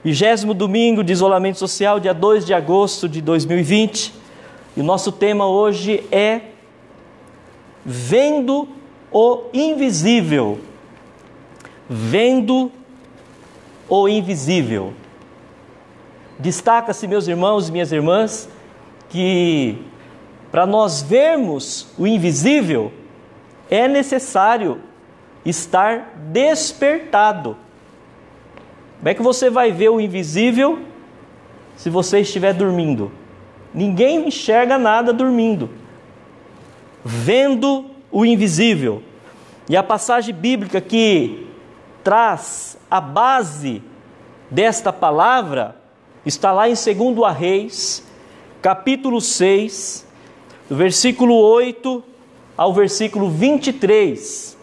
20º domingo de isolamento social, dia 2 de agosto de 2020. E o nosso tema hoje é Vendo o Invisível. Vendo o Invisível. Destaca-se, meus irmãos e minhas irmãs, que para nós vermos o invisível, é necessário estar despertado. Como é que você vai ver o invisível se você estiver dormindo? Ninguém enxerga nada dormindo. Vendo o invisível. E a passagem bíblica que traz a base desta palavra está lá em 2 Reis, capítulo 6, do versículo 8 ao versículo 23.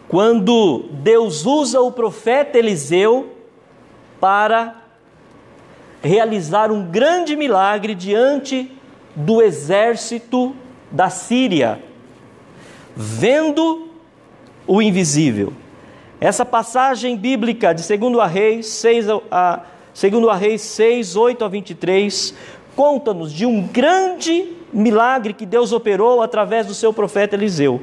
Quando Deus usa o profeta Eliseu para realizar um grande milagre diante do exército da Síria, vendo o invisível. Essa passagem bíblica de 2 Reis 6, 8 a 23, conta-nos de um grande milagre que Deus operou através do seu profeta Eliseu.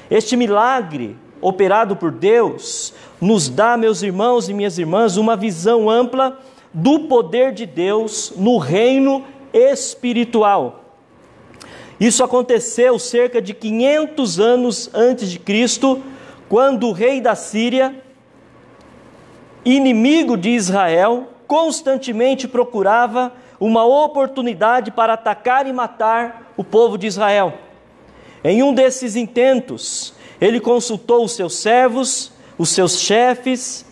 Este milagre, operado por Deus, nos dá, meus irmãos e minhas irmãs, uma visão ampla do poder de Deus no reino espiritual. Isso aconteceu cerca de 500 anos antes de Cristo, quando o rei da Síria, inimigo de Israel, constantemente procurava uma oportunidade para atacar e matar o povo de Israel. Em um desses intentos, ele consultou os seus servos, os seus chefes,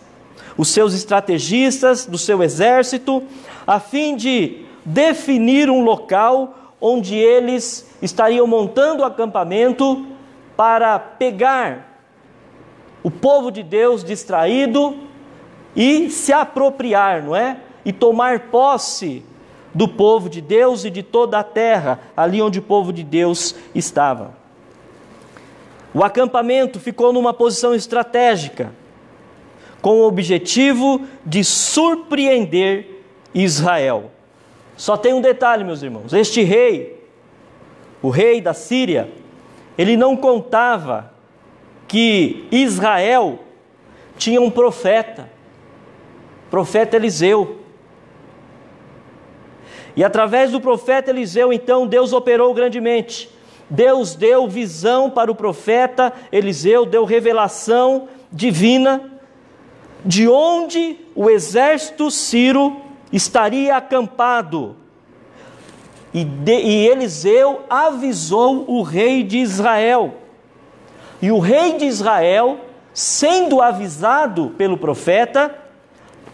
os seus estrategistas do seu exército, a fim de definir um local onde eles estariam montando acampamento para pegar o povo de Deus distraído e se apropriar, não é? E tomar posse do povo de Deus e de toda a terra, ali onde o povo de Deus estava. O acampamento ficou numa posição estratégica, com o objetivo de surpreender Israel. Só tem um detalhe, meus irmãos: este rei, o rei da Síria, ele não contava que Israel tinha um profeta Eliseu. E através do profeta Eliseu, então, Deus operou grandemente. Deus deu visão para o profeta Eliseu, deu revelação divina de onde o exército sírio estaria acampado. E Eliseu avisou o rei de Israel. E o rei de Israel, sendo avisado pelo profeta,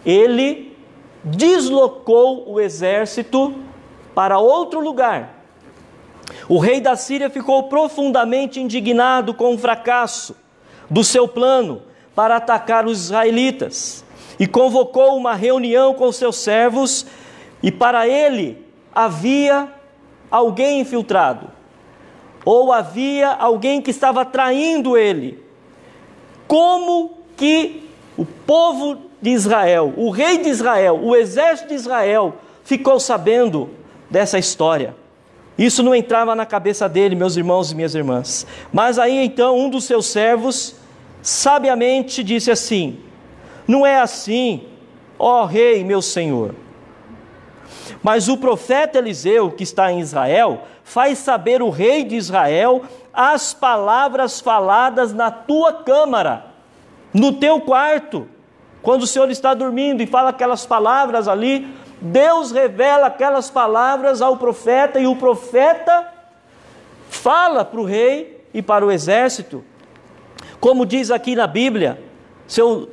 ele deslocou o exército para outro lugar. O rei da Síria ficou profundamente indignado com o fracasso do seu plano para atacar os israelitas e convocou uma reunião com seus servos, e para ele havia alguém infiltrado, ou havia alguém que estava traindo ele. Como que o povo de Israel, o rei de Israel, o exército de Israel ficou sabendo dessa história? Isso não entrava na cabeça dele, meus irmãos e minhas irmãs. Mas aí então um dos seus servos sabiamente disse assim: não é assim, ó rei, meu senhor. Mas o profeta Eliseu, que está em Israel, faz saber o rei de Israel as palavras faladas na tua câmara, no teu quarto. Quando o senhor está dormindo e fala aquelas palavras ali, Deus revela aquelas palavras ao profeta, e o profeta fala para o rei e para o exército. Como diz aqui na Bíblia,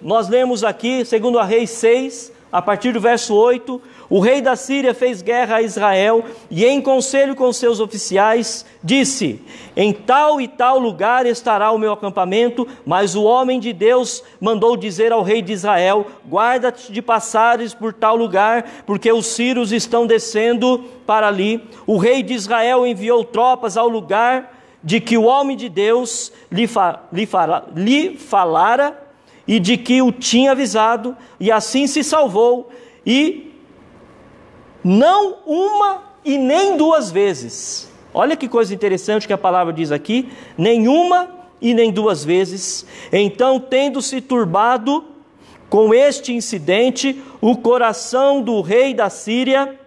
nós lemos aqui, 2 Reis 6, a partir do verso 8, o rei da Síria fez guerra a Israel e, em conselho com seus oficiais, disse: em tal e tal lugar estará o meu acampamento. Mas o homem de Deus mandou dizer ao rei de Israel: guarda-te de passares por tal lugar, porque os sírios estão descendo para ali. O rei de Israel enviou tropas ao lugar de que o homem de Deus lhe falara, e de que o tinha avisado, e assim se salvou, e não uma e nem duas vezes. Olha que coisa interessante que a palavra diz aqui: nenhuma e nem duas vezes. Então, tendo-se turbado com este incidente, o coração do rei da Síria,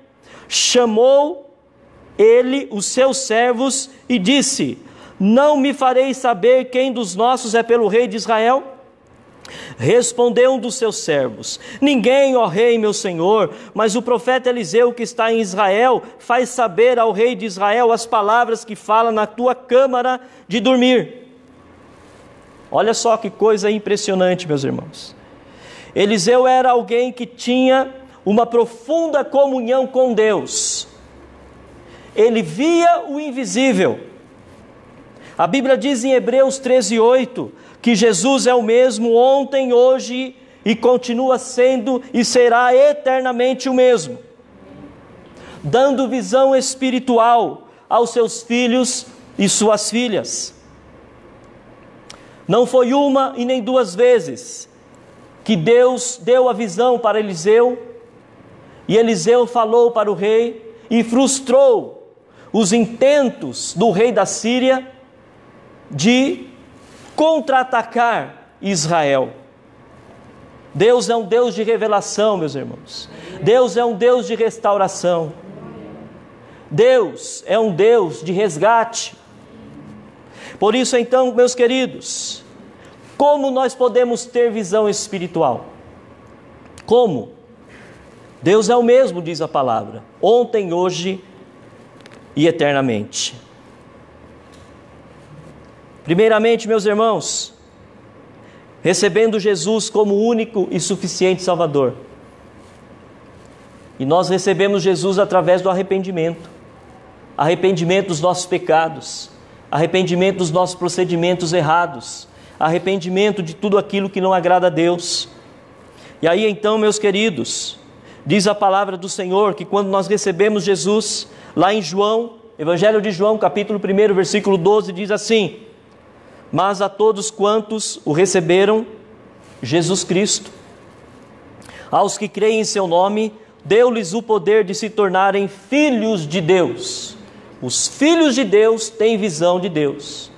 chamou ele os seus servos e disse: não me fareis saber quem dos nossos é pelo rei de Israel? Respondeu um dos seus servos: ninguém, ó rei, meu senhor, mas o profeta Eliseu, que está em Israel, faz saber ao rei de Israel as palavras que fala na tua câmara de dormir. Olha só que coisa impressionante, meus irmãos. Eliseu era alguém que tinha uma profunda comunhão com Deus. Ele via o invisível. A Bíblia diz em Hebreus 13:8 que Jesus é o mesmo ontem, hoje e continua sendo e será eternamente o mesmo, dando visão espiritual aos seus filhos e suas filhas. Não foi uma e nem duas vezes que Deus deu a visão para Eliseu, e Eliseu falou para o rei e frustrou os intentos do rei da Síria de contra-atacar Israel. Deus é um Deus de revelação, meus irmãos. Deus é um Deus de restauração. Deus é um Deus de resgate. Por isso, então, meus queridos, como nós podemos ter visão espiritual? Como? Deus é o mesmo, diz a palavra, ontem, hoje e eternamente. Primeiramente, meus irmãos, recebendo Jesus como único e suficiente Salvador. E nós recebemos Jesus através do arrependimento. Arrependimento dos nossos pecados, arrependimento dos nossos procedimentos errados, arrependimento de tudo aquilo que não agrada a Deus. E aí então, meus queridos, diz a palavra do Senhor que quando nós recebemos Jesus, lá em João, Evangelho de João, capítulo 1, versículo 12, diz assim: mas a todos quantos o receberam, Jesus Cristo, aos que creem em seu nome, deu-lhes o poder de se tornarem filhos de Deus. Os filhos de Deus têm visão de Deus.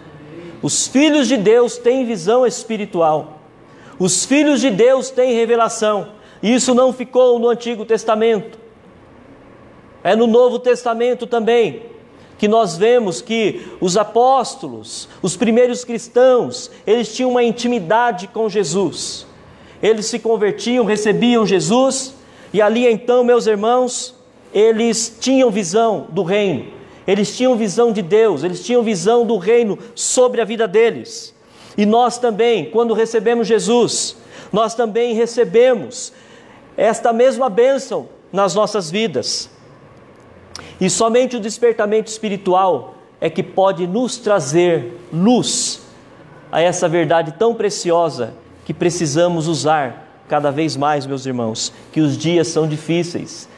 Os filhos de Deus têm visão espiritual. Os filhos de Deus têm revelação. E isso não ficou no Antigo Testamento. É no Novo Testamento também que nós vemos que os apóstolos, os primeiros cristãos, eles tinham uma intimidade com Jesus. Eles se convertiam, recebiam Jesus, e ali então, meus irmãos, eles tinham visão do reino, eles tinham visão de Deus, eles tinham visão do reino sobre a vida deles. E nós também, quando recebemos Jesus, nós também recebemos esta mesma bênção nas nossas vidas. E somente o despertamento espiritual é que pode nos trazer luz a essa verdade tão preciosa que precisamos usar cada vez mais, meus irmãos, que os dias são difíceis.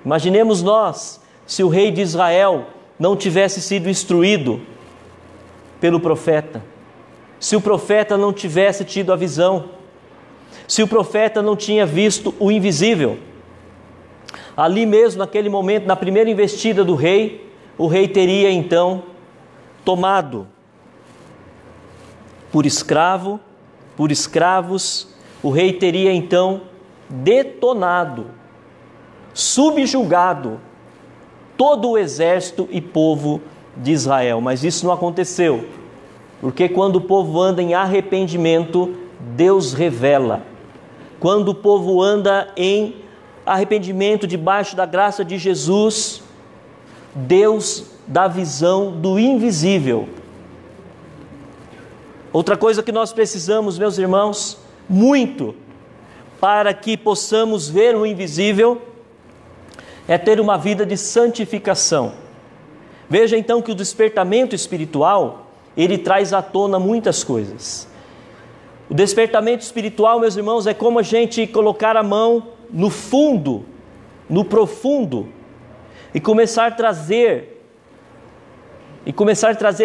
Imaginemos nós, se o rei de Israel não tivesse sido instruído pelo profeta, se o profeta não tivesse tido a visão, se o profeta não tinha visto o invisível. Ali mesmo, naquele momento, na primeira investida do rei, o rei teria então tomado por escravos, o rei teria então detonado, subjugado todo o exército e povo de Israel. Mas isso não aconteceu, porque quando o povo anda em arrependimento, Deus revela. Quando o povo anda em arrependimento debaixo da graça de Jesus, Deus dá visão do invisível. Outra coisa que nós precisamos, meus irmãos, muito, para que possamos ver o invisível, é ter uma vida de santificação. Veja então que o despertamento espiritual, ele traz à tona muitas coisas. O despertamento espiritual, meus irmãos, é como a gente colocar a mão no fundo, no profundo, e começar a trazer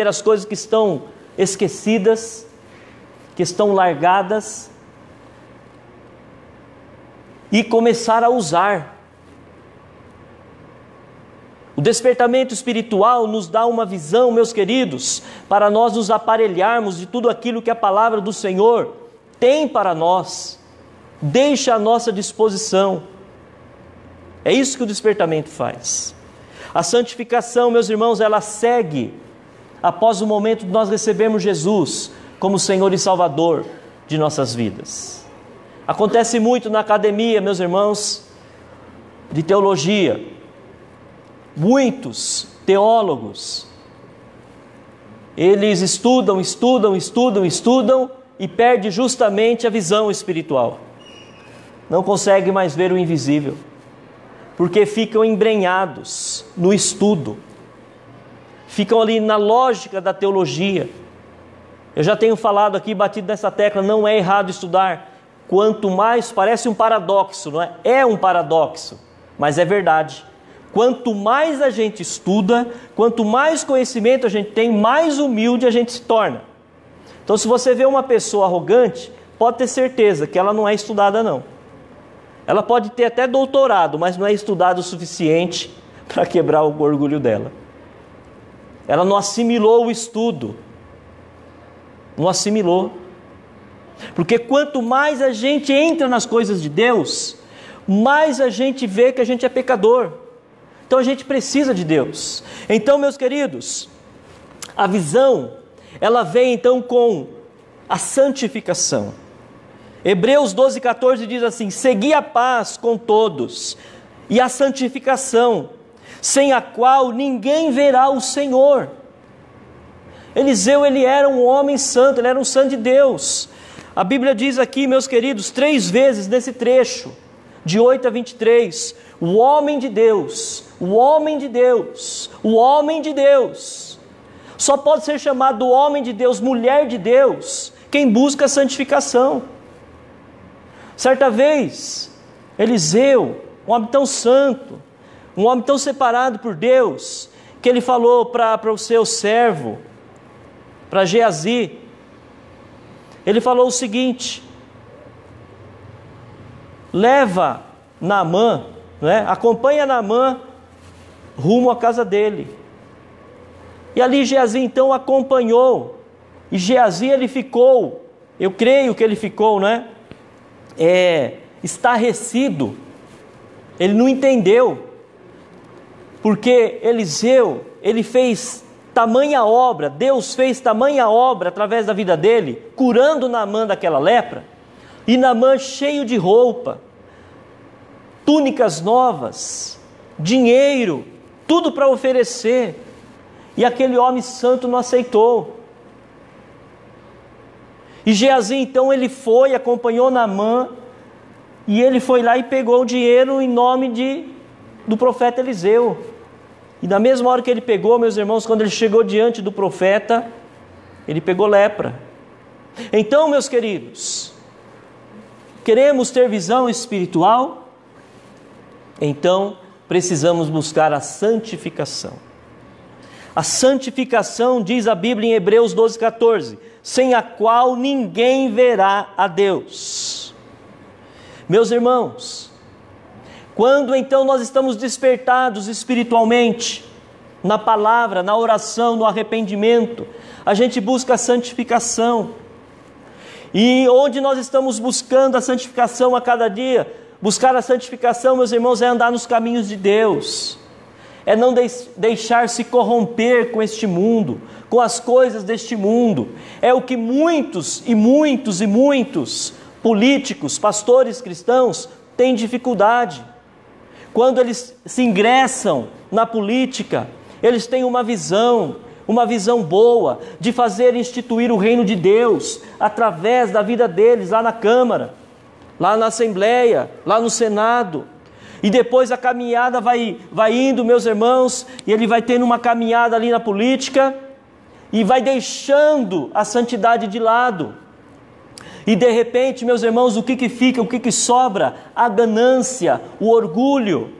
as coisas que estão esquecidas, que estão largadas, e começar a usar. O despertamento espiritual nos dá uma visão, meus queridos, para nós nos aparelharmos de tudo aquilo que a palavra do Senhor tem para nós, deixa à nossa disposição. É isso que o despertamento faz. A santificação, meus irmãos, ela segue após o momento de nós recebermos Jesus como Senhor e Salvador de nossas vidas. Acontece muito na academia, meus irmãos, de teologia. Muitos teólogos, eles estudam e perdem justamente a visão espiritual. Não conseguem mais ver o invisível, porque ficam embrenhados no estudo, ficam ali na lógica da teologia. Eu já tenho falado aqui, batido nessa tecla, não é errado estudar. Quanto mais, parece um paradoxo, não é? É um paradoxo, mas é verdade. Quanto mais a gente estuda, quanto mais conhecimento a gente tem, mais humilde a gente se torna. Então, se você vê uma pessoa arrogante, pode ter certeza que ela não é estudada, não. Ela pode ter até doutorado, mas não é estudada o suficiente para quebrar o orgulho dela. Ela não assimilou o estudo. Não assimilou. Porque quanto mais a gente entra nas coisas de Deus, mais a gente vê que a gente é pecador. Então a gente precisa de Deus. Então, meus queridos, a visão, ela vem então com a santificação. Hebreus 12:14 diz assim: segui a paz com todos e a santificação, sem a qual ninguém verá o Senhor. Eliseu, ele era um homem santo, ele era um santo de Deus. A Bíblia diz aqui, meus queridos, 3 vezes nesse trecho, de 8 a 23, o homem de Deus, o homem de Deus, o homem de Deus. Só pode ser chamado homem de Deus, mulher de Deus, quem busca a santificação. Certa vez, Eliseu, um homem tão santo, um homem tão separado por Deus, que ele falou para o seu servo, para Geazi, ele falou o seguinte: leva Naamã, né? Acompanha Naamã rumo à casa dele. E ali Geazi então acompanhou, e Geazi ele ficou, eu creio que ele ficou, né? Estarrecido, ele não entendeu, porque Eliseu, ele fez tamanha obra, Deus fez tamanha obra através da vida dele, curando Naamã daquela lepra, e Naamã cheio de roupa, túnicas novas, dinheiro, tudo para oferecer, e aquele homem santo não aceitou. E Geazi então ele foi, acompanhou Naamã, e ele foi lá e pegou o dinheiro em nome do profeta Eliseu. E na mesma hora que ele pegou, meus irmãos, quando ele chegou diante do profeta, ele pegou lepra. Então, meus queridos, queremos ter visão espiritual? Então, precisamos buscar a santificação. A santificação, diz a Bíblia em Hebreus 12:14, sem a qual ninguém verá a Deus. Meus irmãos, quando então nós estamos despertados espiritualmente, na palavra, na oração, no arrependimento, a gente busca a santificação. E onde nós estamos buscando a santificação a cada dia? Buscar a santificação, meus irmãos, é andar nos caminhos de Deus. É não deixar-se corromper com este mundo, com as coisas deste mundo. É o que muitos políticos, pastores cristãos têm dificuldade. Quando eles se ingressam na política, eles têm uma visão boa de fazer instituir o reino de Deus através da vida deles lá na Câmara, lá na Assembleia, lá no Senado. E depois a caminhada vai indo, meus irmãos, e ele vai tendo uma caminhada ali na política e vai deixando a santidade de lado. E de repente, meus irmãos, o que fica, o que sobra? A ganância, o orgulho.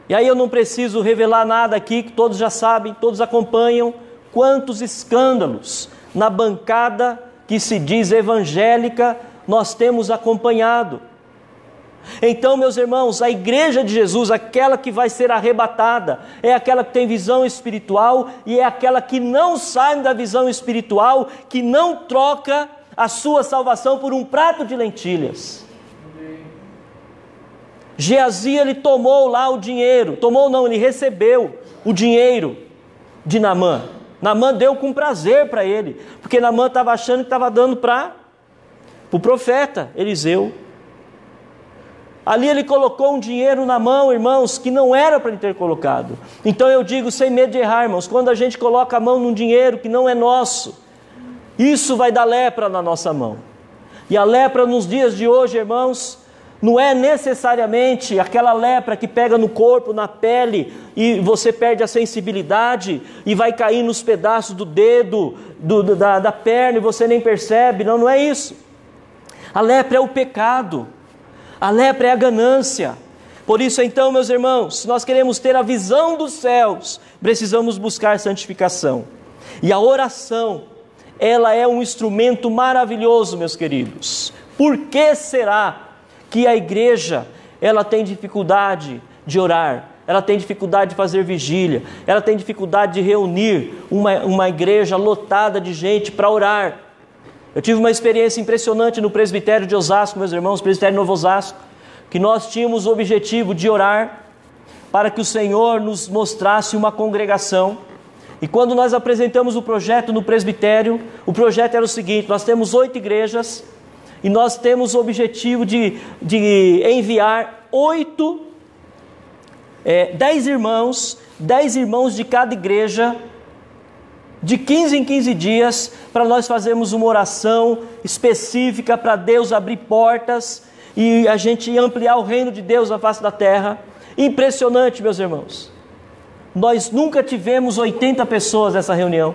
E aí eu não preciso revelar nada aqui, que todos já sabem, todos acompanham, quantos escândalos na bancada que se diz evangélica nós temos acompanhado. Então, meus irmãos, a igreja de Jesus, aquela que vai ser arrebatada, é aquela que tem visão espiritual e é aquela que não sai da visão espiritual, que não troca a sua salvação por um prato de lentilhas. Geazi, ele tomou lá o dinheiro, ele recebeu o dinheiro de Naamã. Naamã deu com prazer para ele, porque Naamã estava achando que estava dando para o profeta Eliseu. Ali ele colocou um dinheiro na mão, irmãos, que não era para ele ter colocado. Então eu digo, sem medo de errar, irmãos, quando a gente coloca a mão num dinheiro que não é nosso, isso vai dar lepra na nossa mão. E a lepra nos dias de hoje, irmãos, não é necessariamente aquela lepra que pega no corpo, na pele, e você perde a sensibilidade e vai cair nos pedaços do dedo, da perna, e você nem percebe. Não, não é isso. A lepra é o pecado. A lepra é a ganância. Por isso então, meus irmãos, se nós queremos ter a visão dos céus, precisamos buscar santificação. E a oração, ela é um instrumento maravilhoso, meus queridos. Por que será que a igreja, ela tem dificuldade de orar? Ela tem dificuldade de fazer vigília? Ela tem dificuldade de reunir uma igreja lotada de gente para orar? Eu tive uma experiência impressionante no presbitério de Osasco, meus irmãos, presbitério Novo Osasco, que nós tínhamos o objetivo de orar para que o Senhor nos mostrasse uma congregação. E quando nós apresentamos o projeto no presbitério, o projeto era o seguinte: nós temos 8 igrejas e nós temos o objetivo de enviar 10 irmãos de cada igreja, de 15 em 15 dias, para nós fazermos uma oração específica para Deus abrir portas e a gente ampliar o reino de Deus na face da terra. Impressionante, meus irmãos. Nós nunca tivemos 80 pessoas nessa reunião.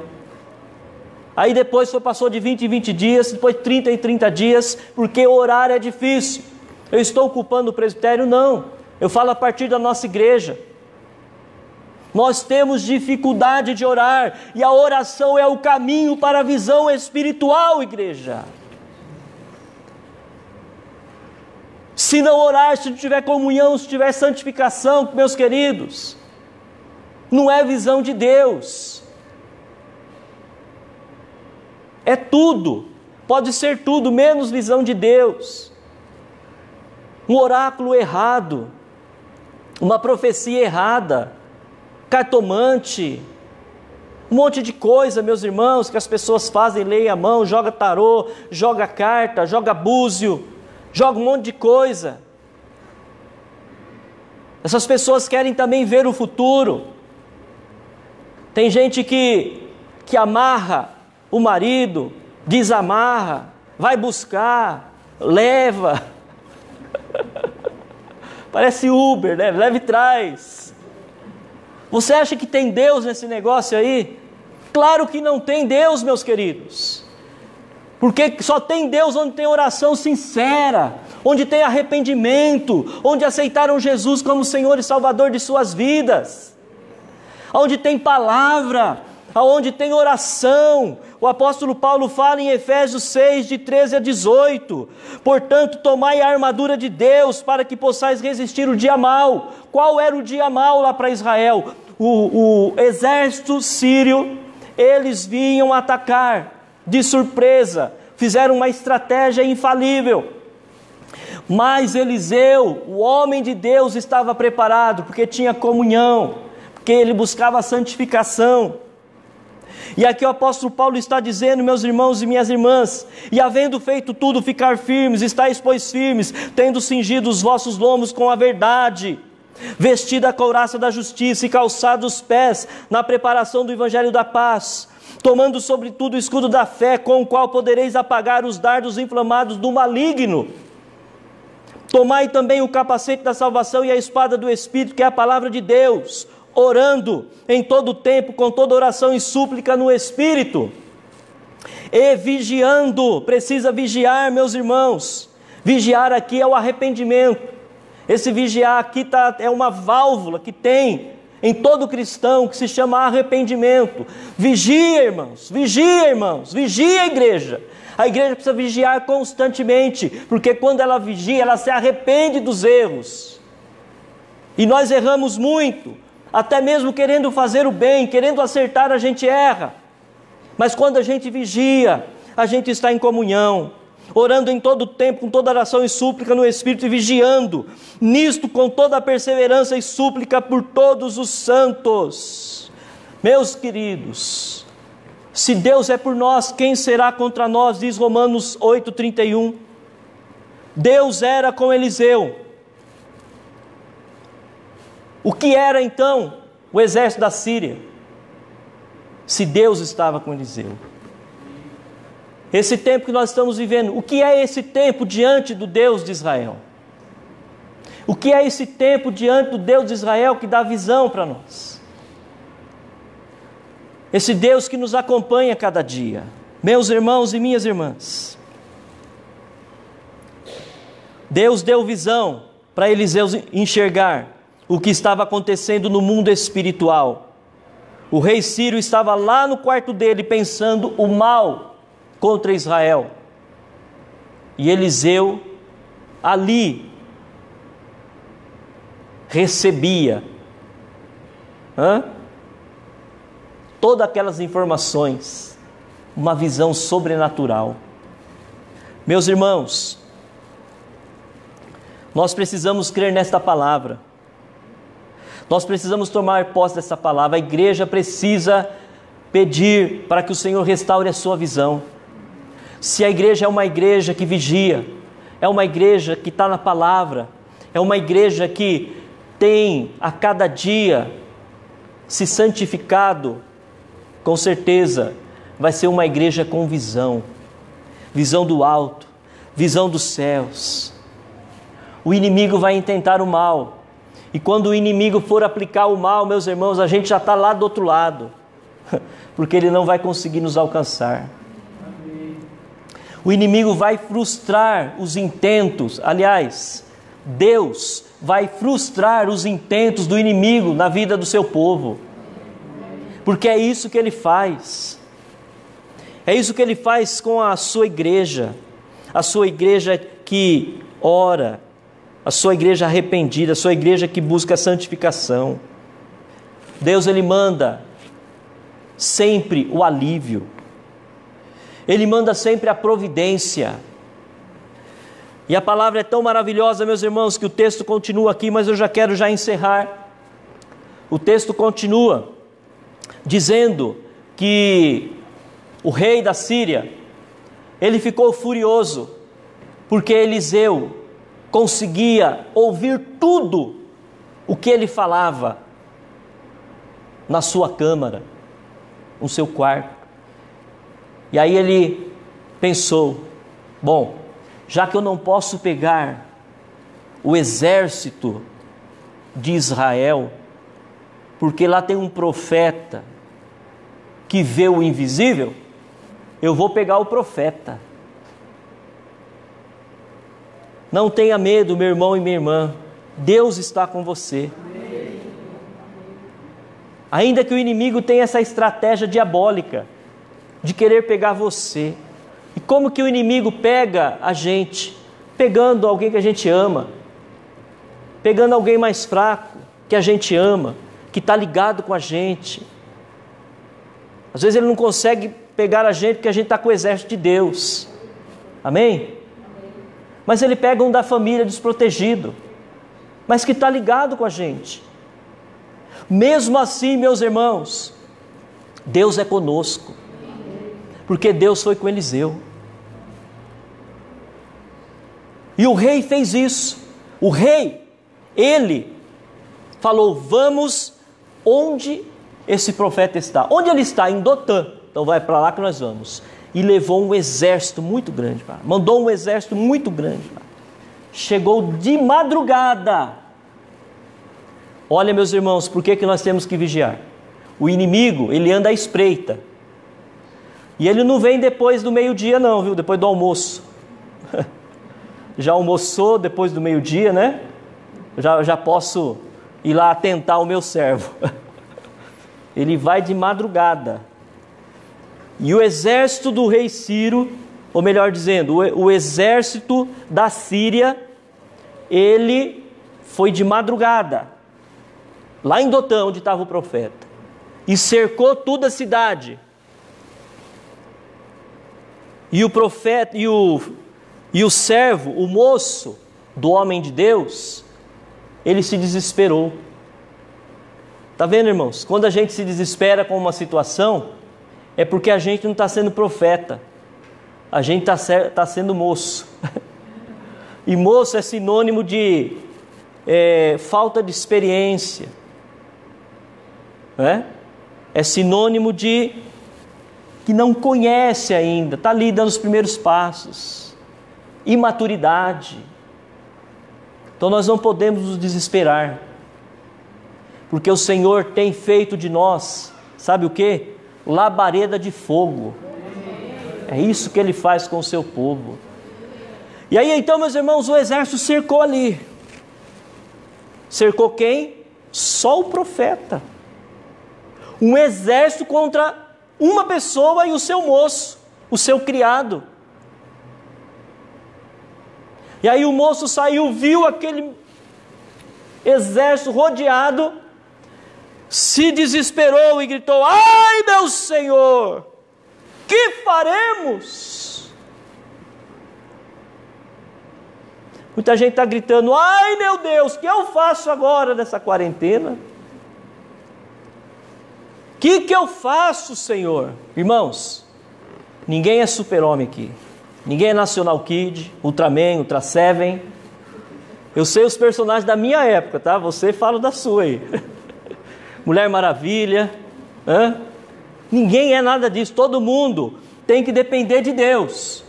Aí depois passou de 20 em 20 dias, depois 30 em 30 dias, porque orar é difícil. Eu estou culpando o presbitério? Não. Eu falo a partir da nossa igreja. Nós temos dificuldade de orar, e a oração é o caminho para a visão espiritual, igreja. Se não orar, se não tiver comunhão, se tiver santificação, meus queridos, não é visão de Deus. É tudo, pode ser tudo, menos visão de Deus. Um oráculo errado, uma profecia errada, cartomante, um monte de coisa, meus irmãos, que as pessoas fazem, leem a mão, joga tarô, joga carta, joga búzio, joga um monte de coisa. Essas pessoas querem também ver o futuro. Tem gente que amarra o marido, desamarra, vai buscar, leva. Parece Uber, né? Leva e traz. Você acha que tem Deus nesse negócio aí? Claro que não tem Deus, meus queridos. Porque só tem Deus onde tem oração sincera, onde tem arrependimento, onde aceitaram Jesus como Senhor e Salvador de suas vidas, onde tem palavra, onde tem oração. O apóstolo Paulo fala em Efésios 6, de 13 a 18, portanto tomai a armadura de Deus para que possais resistir o dia mau. Qual era o dia mau lá para Israel? O exército sírio, eles vinham atacar de surpresa, fizeram uma estratégia infalível, mas Eliseu, o homem de Deus, estava preparado, porque tinha comunhão, porque ele buscava a santificação. E aqui o apóstolo Paulo está dizendo, meus irmãos e minhas irmãs: e havendo feito tudo, ficar firmes, estáis pois firmes, tendo cingido os vossos lombos com a verdade, vestida a couraça da justiça e calçados os pés na preparação do evangelho da paz, tomando sobretudo o escudo da fé, com o qual podereis apagar os dardos inflamados do maligno. Tomai também o capacete da salvação e a espada do Espírito, que é a palavra de Deus, orando em todo o tempo, com toda oração e súplica no Espírito, e vigiando. Precisa vigiar, meus irmãos. Vigiar aqui é o arrependimento. Esse vigiar aqui é uma válvula que tem em todo cristão, que se chama arrependimento. Vigia, irmãos, vigia, irmãos, vigia, igreja. A igreja precisa vigiar constantemente, porque quando ela vigia, ela se arrepende dos erros. E nós erramos muito, até mesmo querendo fazer o bem, querendo acertar, a gente erra. Mas quando a gente vigia, a gente está em comunhão, orando em todo o tempo, com toda oração e súplica no Espírito, e vigiando, nisto com toda a perseverança e súplica por todos os santos. Meus queridos, se Deus é por nós, quem será contra nós? Diz Romanos 8,31. Deus era com Eliseu. O que era então o exército da Síria, se Deus estava com Eliseu? Esse tempo que nós estamos vivendo, o que é esse tempo diante do Deus de Israel? O que é esse tempo diante do Deus de Israel que dá visão para nós? Esse Deus que nos acompanha cada dia. Meus irmãos e minhas irmãs, Deus deu visão para Eliseu enxergar o que estava acontecendo no mundo espiritual. O rei Sírio estava lá no quarto dele pensando o mal contra Israel. E Eliseu ali recebia todas aquelas informações, uma visão sobrenatural. Meus irmãos, nós precisamos crer nesta palavra. Nós precisamos tomar posse dessa palavra. A igreja precisa pedir para que o Senhor restaure a sua visão. Se a igreja é uma igreja que vigia, é uma igreja que está na palavra, é uma igreja que tem a cada dia se santificado, com certeza vai ser uma igreja com visão, visão do alto, visão dos céus. O inimigo vai intentar o mal, e quando o inimigo for aplicar o mal, meus irmãos, a gente já está lá do outro lado, porque ele não vai conseguir nos alcançar. O inimigo vai frustrar os intentos, aliás, Deus vai frustrar os intentos do inimigo na vida do seu povo, porque é isso que ele faz. É isso que ele faz com a sua igreja que ora, a sua igreja arrependida, a sua igreja que busca a santificação. Deus, ele manda sempre o alívio, ele manda sempre a providência. E a palavra é tão maravilhosa, meus irmãos, que o texto continua aqui, mas eu já quero encerrar. O texto continua dizendo que o rei da Síria, ele ficou furioso, porque Eliseu conseguia ouvir tudo o que ele falava na sua câmara, no seu quarto. E aí ele pensou, bom, já que eu não posso pegar o exército de Israel, porque lá tem um profeta que vê o invisível, eu vou pegar o profeta. Não tenha medo, meu irmão e minha irmã, Deus está com você. Ainda que o inimigo tenha essa estratégia diabólica de querer pegar você. E como que o inimigo pega a gente? Pegando alguém que a gente ama, pegando alguém mais fraco que a gente ama, que está ligado com a gente. Às vezes ele não consegue pegar a gente porque a gente está com o exército de Deus. Amém? Mas ele pega um da família desprotegido, mas que está ligado com a gente. Mesmo assim, meus irmãos, Deus é conosco, porque Deus foi com Eliseu. E o rei fez isso. O rei, ele falou, vamos onde esse profeta está. Onde ele está? Em Dotã. Então vai para lá que nós vamos. E levou um exército muito grande, mandou um exército muito grande. Chegou de madrugada. Olha, meus irmãos, por que nós temos que vigiar? O inimigo, ele anda à espreita. E ele não vem depois do meio-dia não, viu? Depois do almoço. Já almoçou depois do meio-dia, né? Já posso ir lá atentar o meu servo. Ele vai de madrugada. E o exército do rei Ciro ou melhor dizendo, o exército da Síria, ele foi de madrugada, lá em Dotã, onde estava o profeta, e cercou toda a cidade. E o profeta, e o servo, o moço do homem de Deus, ele se desesperou. Está vendo, irmãos? Quando a gente se desespera com uma situação, é porque a gente não está sendo profeta, a gente está sendo moço. E moço é sinônimo de falta de experiência, é sinônimo de que não conhece ainda, está ali dando os primeiros passos, imaturidade. Então nós não podemos nos desesperar, porque o Senhor tem feito de nós, sabe o que? Labareda de fogo. É isso que Ele faz com o seu povo. E aí então, meus irmãos, o exército cercou ali. Cercou quem? Só o profeta. Um exército contra uma pessoa e o seu moço, o seu criado. E aí o moço saiu, viu aquele exército rodeado, se desesperou e gritou: ai, meu Senhor, que faremos? Muita gente está gritando: ai, meu Deus, o que eu faço agora nessa quarentena? O que eu faço, Senhor? Irmãos, ninguém é super-homem aqui. Ninguém é National Kid, Ultraman, Ultra Seven. Eu sei os personagens da minha época, tá? Você fala da sua aí. Mulher Maravilha. Ninguém é nada disso. Todo mundo tem que depender de Deus.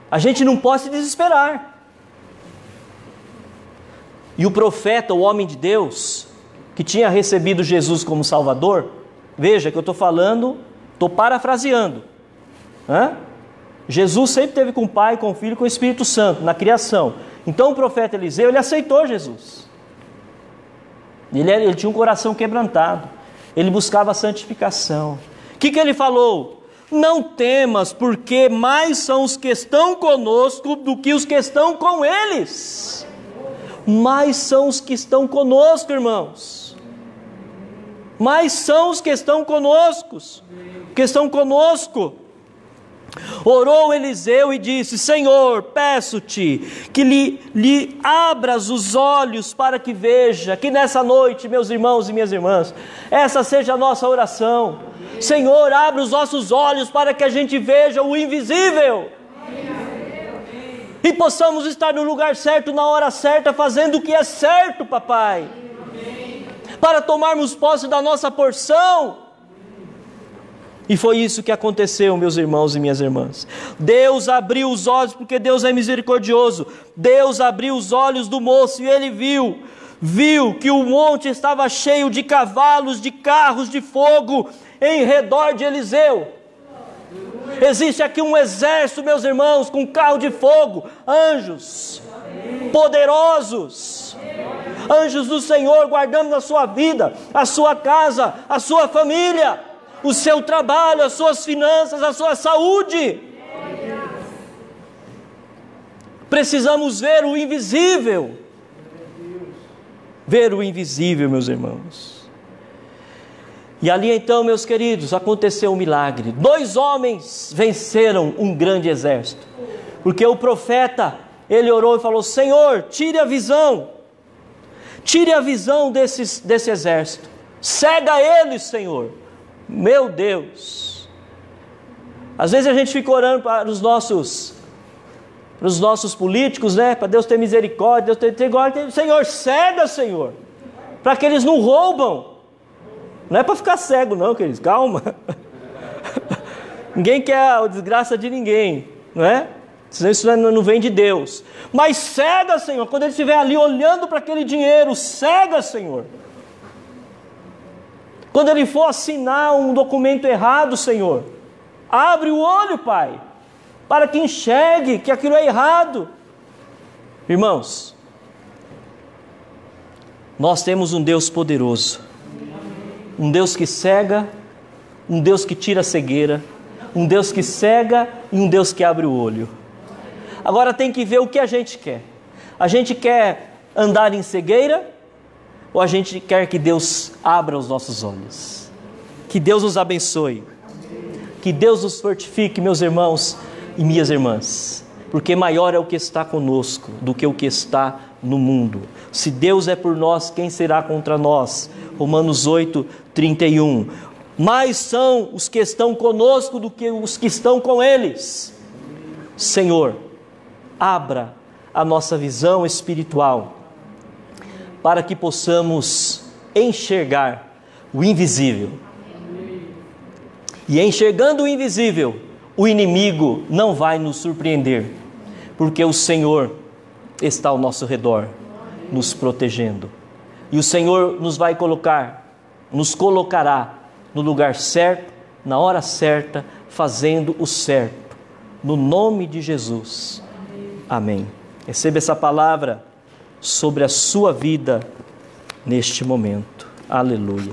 A gente não pode se desesperar. E o profeta, o homem de Deus, que tinha recebido Jesus como Salvador, veja que eu estou falando, estou parafraseando. Jesus sempre teve com o Pai, com o Filho e com o Espírito Santo, na criação. Então o profeta Eliseu, ele aceitou Jesus. Ele tinha um coração quebrantado. Ele buscava a santificação. O que ele falou? Não temas, porque mais são os que estão conosco do que os que estão com eles. Mais são os que estão conosco, irmãos. Mais são os que estão conosco. Orou Eliseu e disse: Senhor, peço-te que lhe abras os olhos para que veja. Que nessa noite, meus irmãos e minhas irmãs, essa seja a nossa oração. Senhor, abre os nossos olhos para que a gente veja o invisível e possamos estar no lugar certo, na hora certa, fazendo o que é certo, papai, para tomarmos posse da nossa porção. E foi isso que aconteceu, meus irmãos e minhas irmãs. Deus abriu os olhos, porque Deus é misericordioso. Deus abriu os olhos do moço e ele viu que o monte estava cheio de cavalos, de carros de fogo em redor de Eliseu. Existe aqui um exército, meus irmãos, com carro de fogo, anjos poderosos, anjos do Senhor guardando a sua vida, a sua casa, a sua família, o seu trabalho, as suas finanças, a sua saúde. Precisamos ver o invisível. Ver o invisível, meus irmãos. E ali então, meus queridos, aconteceu um milagre. 2 homens venceram um grande exército. Porque o profeta, ele orou e falou: Senhor, tire a visão desse exército. Cega eles, Senhor. Meu Deus, às vezes a gente fica orando para os nossos políticos, para Deus ter misericórdia, Deus ter misericórdia. Senhor, cega, Senhor, para que eles não roubam. Não é para ficar cego não, queridos, calma. Ninguém quer a desgraça de ninguém, não é? Senão isso não vem de Deus. Mas cega, Senhor, quando ele estiver ali olhando para aquele dinheiro, cega, Senhor. Quando ele for assinar um documento errado, Senhor, abre o olho, Pai, para que enxergue que aquilo é errado. Irmãos, nós temos um Deus poderoso, um Deus que cega, um Deus que tira a cegueira, um Deus que cega e um Deus que abre o olho. Agora tem que ver o que a gente quer. A gente quer andar em cegueira ou a gente quer que Deus abra os nossos olhos? Que Deus nos abençoe. Que Deus nos fortifique, meus irmãos e minhas irmãs. Porque maior é o que está conosco do que o que está no mundo. Se Deus é por nós, quem será contra nós? Romanos 8, 31. Mais são os que estão conosco do que os que estão com eles. Senhor, abra a nossa visão espiritual para que possamos enxergar o invisível. E enxergando o invisível, o inimigo não vai nos surpreender, porque o Senhor está ao nosso redor, nos protegendo. E o Senhor nos colocará no lugar certo, na hora certa, fazendo o certo. No nome de Jesus. Amém. Receba essa palavra sobre a sua vida neste momento. Aleluia.